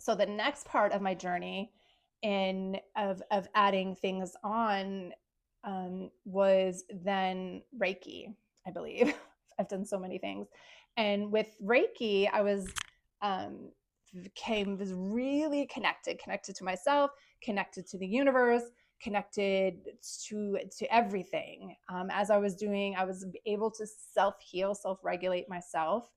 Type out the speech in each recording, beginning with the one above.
So the next part of my journey of adding things on was then Reiki, I believe. I've done so many things. And with Reiki, I was was really connected to myself, connected to the universe, connected to everything. As I was doing, I was able to self-heal, self-regulate myself.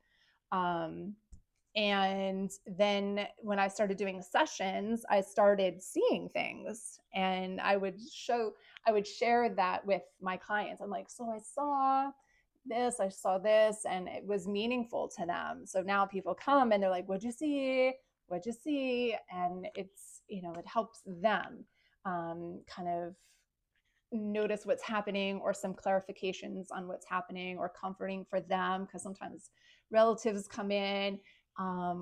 And then when I started doing sessions, I started seeing things, and I would share that with my clients. I'm like, so I saw this, and it was meaningful to them. So now people come and they're like, what'd you see? What'd you see? And it's, it helps them kind of notice what's happening, or some clarifications on what's happening, or comforting for them, because sometimes relatives come in,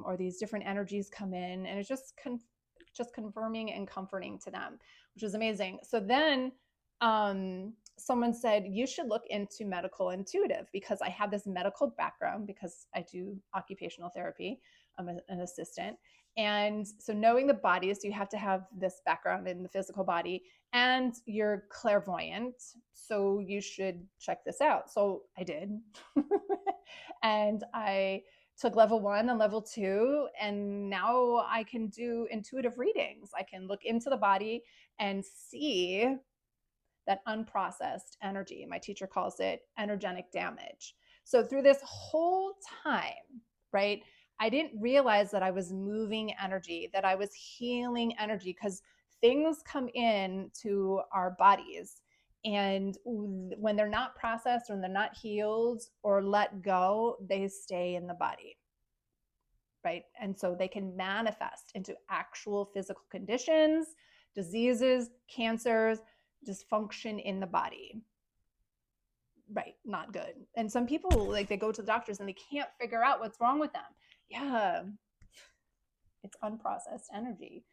or these different energies come in, and it's just confirming and comforting to them, which is amazing. So then someone said, you should look into medical intuitive, because I have this medical background, because I do occupational therapy. I'm an assistant. And so knowing the body, so you have to have this background in the physical body, and you're clairvoyant, so you should check this out. So I did. And I took level 1 and level 2, and now I can do intuitive readings. I can look into the body and see that unprocessed energy. My teacher calls it energetic damage. So through this whole time, right, I didn't realize that I was moving energy, that I was healing energy, because things come in to our bodies, and when they're not processed, when they're not healed or let go, they stay in the body, right? And so they can manifest into actual physical conditions, diseases, cancers, dysfunction in the body. Right, not good. And some people, like, they go to the doctors and they can't figure out what's wrong with them. Yeah, it's unprocessed energy.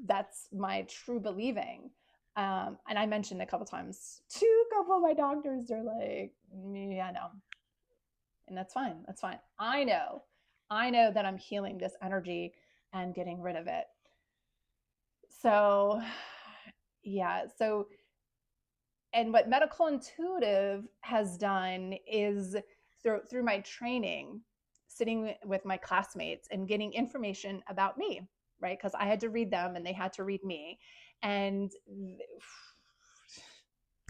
That's my true believing. And I mentioned a couple times to a couple of my doctors, they're like, yeah, no. And that's fine. That's fine. I know that I'm healing this energy and getting rid of it. So, yeah. So, and what medical intuitive has done is through my training, sitting with my classmates and getting information about me, right? Because I had to read them and they had to read me. And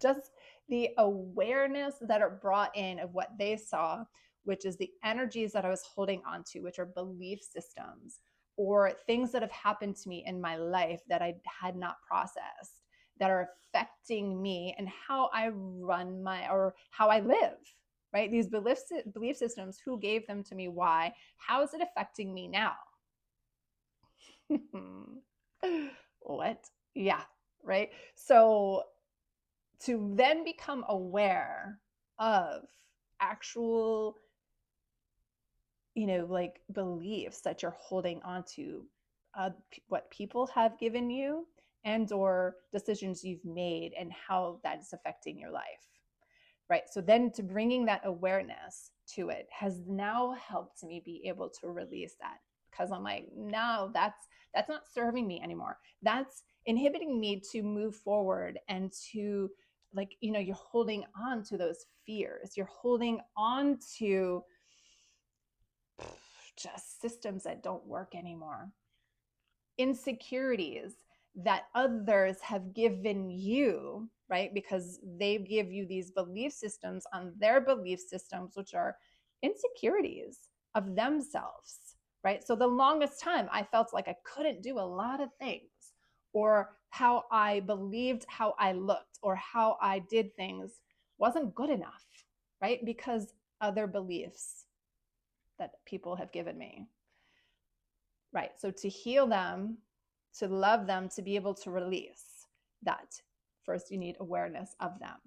just the awareness that are brought in of what they saw, which is the energies that I was holding on to, which are belief systems or things that have happened to me in my life that I had not processed, that are affecting me and how I run or how I live, right? These belief systems, who gave them to me? Why? How is it affecting me now? What? Yeah, right? So to then become aware of actual, like, beliefs that you're holding on to, what people have given you, and or decisions you've made, and how that is affecting your life, right? So then to bringing that awareness to it has now helped me be able to release that, because I'm like, no, that's not serving me anymore. That's inhibiting me to move forward, and to, like, you're holding on to those fears. You're holding on to just systems that don't work anymore. Insecurities that others have given you, right? Because they give you these belief systems on their belief systems, which are insecurities of themselves, right? So the longest time I felt like I couldn't do a lot of things, or how I believed how I looked or how I did things wasn't good enough, right? Because other beliefs that people have given me. Right. So to heal them, to love them, to be able to release that, first you need awareness of them.